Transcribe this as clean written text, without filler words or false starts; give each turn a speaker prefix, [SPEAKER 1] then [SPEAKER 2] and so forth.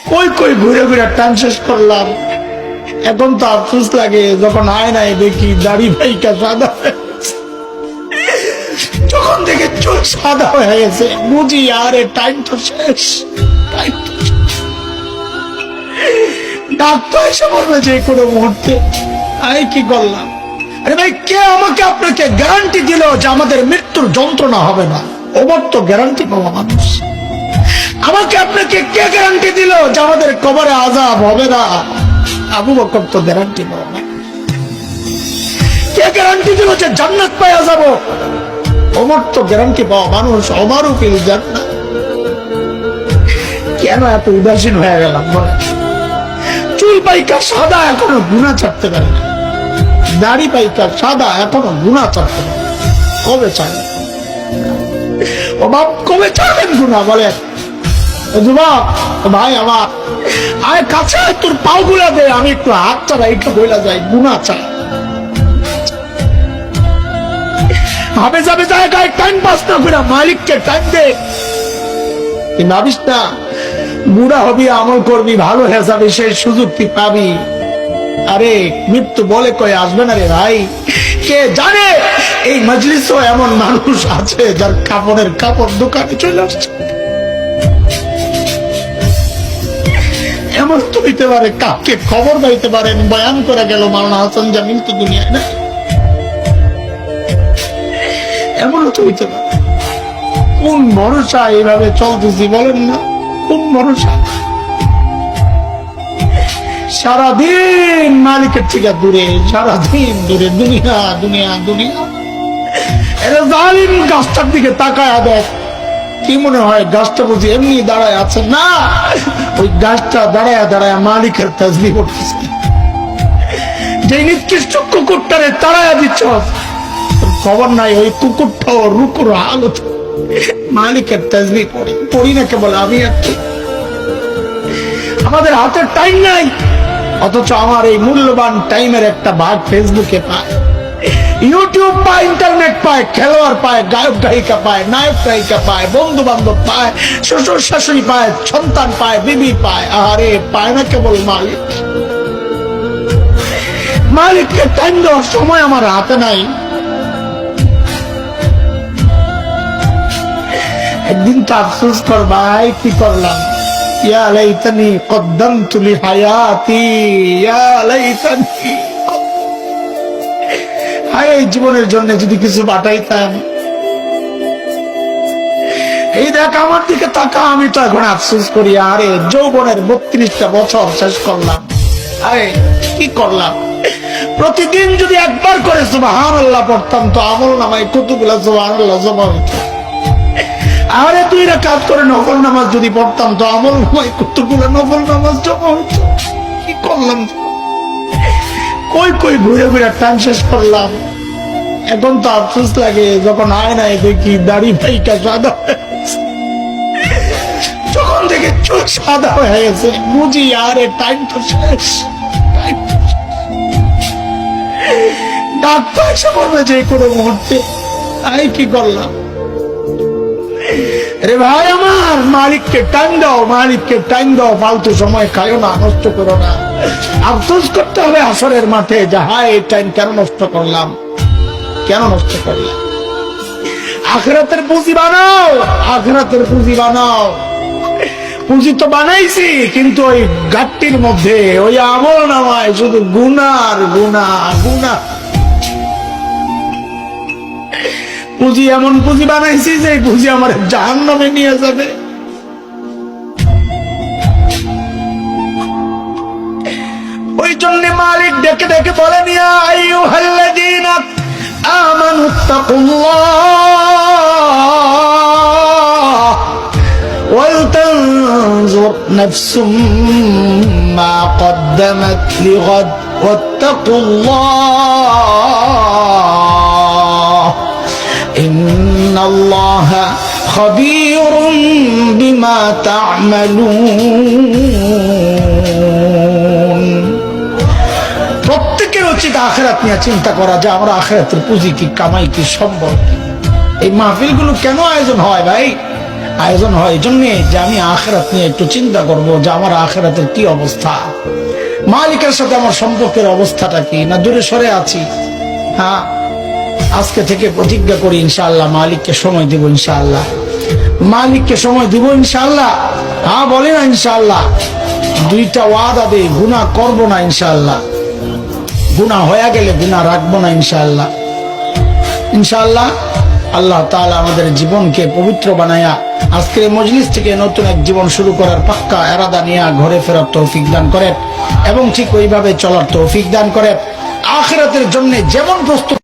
[SPEAKER 1] কই কই ঘুরে ঘুরে টান শেষ করলাম। এখন তো আফসোস লাগে যখন আয়নায় দেখি দাড়ি ভাইকা সাদা হয়ে গেছে। যখন দেখে চুল সাদা হয়ে গেছে বুঝি আরে টাইম তো শেষ, টাইম তো শেষ। ডাক্তার এসে বলবে যে কোনো মুহূর্তে। আমি কি করলাম? আরে ভাই, কে আমাকে আপনাকে গ্যারান্টি দিল যে আমাদের মৃত্যুর যন্ত্রণা হবে না? ওমর তো গ্যারান্টি পাওয়া মানুষ। আমাকে আপনাকে কে গ্যারান্টি দিল যে আমাদের কবরে আযাব হবে না? আবু বকর তো গ্যারান্টি পাওয়া না। কে গ্যারান্টি দিল যে জান্নাত পাওয়া যাব? ওমর তো গ্যারান্টি পাওয়া মানুষ। ওমরও ফিল জান্নাত। কেন এত উদাসীন হয়ে গেলাম? চুল পাইকা সাদা এখনো গুনাহ ছাড়তে পারে না, দাড়ি পাইকা সাদা এখনো গুনাহ ছাড়তে পারে। কবে ছাড়বে? ও বাপ, কবে ছাড়বেন গুনাহ বলে? যুবক ভাই আমার, আয় কাছে তোর পাও গুলা দে, আমি একটু হাত চালাই, একটু বইলা যাই, গুনাহ চাই। হবে যাবে জায়গায় টাইম পাস না করে মালিককে টাইম দে। কিন্তু ভাবিস না বুড়া হবি, আমল করবি, ভালো হয়ে যাবে, সেই সুযোগ তুই পাবি। আরে মৃত্যু বলে কয়ে আসবে না রে ভাই। কে জানে এই মজলিসও এমন মানুষ আছে যার কাপড়ের কাপড় দোকানে চলে আসছে। এমন তো হইতে পারে কাউকে খবর পাইতে পারেন বয়ান করে গেল মাওলানা হাসান জামিল তো দুনিয়ায় না। এমনও তো হইতে পারে। কোন ভরসা এইভাবে চলতেছি বলেন না? কোন ভরসা? সারাদিন মালিকের থেকে দূরে, সারাদিন দূরে, দুনিয়া দুনিয়া দুনিয়া। এরা জালিম গাছটার দিকে তাকায় দেখ, কি মনে হয় গাছটা বুঝি এমনি দাঁড়ায় আছে? না, ওই গাছটা দাঁড়ায় দাঁড়ায় মালিকের তাসবিহ করতেছে। যে নিকৃষ্ট কুকুরটারে তাড়ায়া দিচ্ছ, খবর নাই ওই কুকুরটাও রুকুর হালত মালিকের তাসবিহ পড়ে। পড়ি না কেবল আমি আর কি। আমাদের হাতে টাইম নাই, অথচ আমার এই মূল্যবান টাইমের একটা ভাগ ফেসবুকে পায়, ইউটিউব পায়, ইন্টারনেট পায়, খেলোয়াড় পায়, গায়ক গায়িকা পায়, নায়ক নায়িকা পায়, বন্ধু বান্ধব পায়, শ্বশুর শাশুড়ি পায়, সন্তান পায়, বিবি পায়। আরে পায় না কেবল মালিক। মালিককে টাইম দেওয়ার সময় আমার হাতে নাই। একদিন তো আফসোস কর ভাই, কি করলাম? ইয়া লাইতানি কদ্দামতু লিহায়াতি, ইয়া লাইতানি। হায়, এই জীবনের জন্য যদি কিছু বাটাইতাম। এই দেখ আমার দিকে তাকা, আমি তো এখন আফসোস করি। আরে যৌবনের 32টা বছর শেষ করলাম। আরে কি করলাম? প্রতিদিন যদি একবার করে সুবহানাল্লাহ পড়তাম তো আমল নামায় কতগুলা সুবহানাল্লাহ জমা হতো। আরে 2 রাকাত করে নফল নামাজ যদি পড়তাম তো আমল নামায় কতগুলা নফল নামাজ জমা হতো। কি করলাম? কই কই ঘুরে ঘুরে টান শেষ করলাম। এখন তো আফসোস লাগে যখন আয়নায় দেখি দাড়ি ভাইকা সাদা হয়ে গেছে। যখন দেখে চুল সাদা হয়ে গেছে বুঝি আরে টাইম তো শেষ, টাইম তো শেষ। ডাক্তার এসে বলবে যে কোনো মুহূর্তে। আমি কি করলাম? রে ভাই আমার, মালিককে টাইম দাও, মালিককে টাইম দাও। ফালতু সময় খায়ো না, নষ্ট করো না। আফসোস করতে হবে আসরের মাঠে যে হায় এই টাইম কেন নষ্ট করলাম, কেন নষ্ট করলাম। আখিরাতের পুঁজি বানাও, আখিরাতের পুঁজি বানাও। পুঁজি তো বানাইছি, কিন্তু ওই গাট্টির মধ্যে ওই আমল নামায় শুধু গুনার গুনাহ গুনাহ। পুঁজি এমন পুঁজি বানাইছি যে পুঁজি আমার জাহান্নামে নিয়ে যাবে। ওই জন্য মালিক ডেকে ডেকে বলেন, ইয়া আইয়ুহাল্লাযীনা আমানুত্তাকুল্লাহ ওয়ালতানজুর নাফসুম মা কদ্দামাত লিগাদ ওয়াত্তাকুল্লাহ ইন্নাল্লাহা খাবীরুম বিমা তা'মালুন। প্রত্যেকের উচিত আখিরাত নিয়ে চিন্তা করা, যে আমরা আখিরাতের পুঁজি কি, কামাই কি, সম্ভব। এই মাহফিলগুলো কেন আয়োজন হয় ভাই? আয়োজন হয় এই জন্যে যে আমি আখিরাত নিয়ে একটু চিন্তা করব যে আমার আখিরাতের কি অবস্থা, মালিকের সাথে আমার সম্পর্কের অবস্থাটা কি, না দূরে সরে আছি। হ্যাঁ, আজকে থেকে প্রতিজ্ঞা করি ইনশাআল্লাহ মালিককে সময় দিব, ইনশাআল্লাহ মালিককে সময় দিব ইনশাআল্লাহ। হ্যাঁ বলে না ইনশাআল্লাহ, দুইটা ওয়াদা দেই, গুনাহ করব না ইনশাআল্লাহ, গুনাহ হয়ে গেলে গুনাহ রাখবো না ইনশাআল্লাহ। ইনশাআল্লাহ আল্লাহ তাআলা আমাদের জীবনকে পবিত্র বানায়া আজকের এই মজলিস থেকে নতুন এক জীবন শুরু করার পাক্কা ইরাদা নিয়ে ঘরে ফেরার তৌফিক দান করেন এবং ঠিক ওইভাবে চলার তৌফিক দান করেন। আখিরাতের জন্য যেমন প্রস্তুত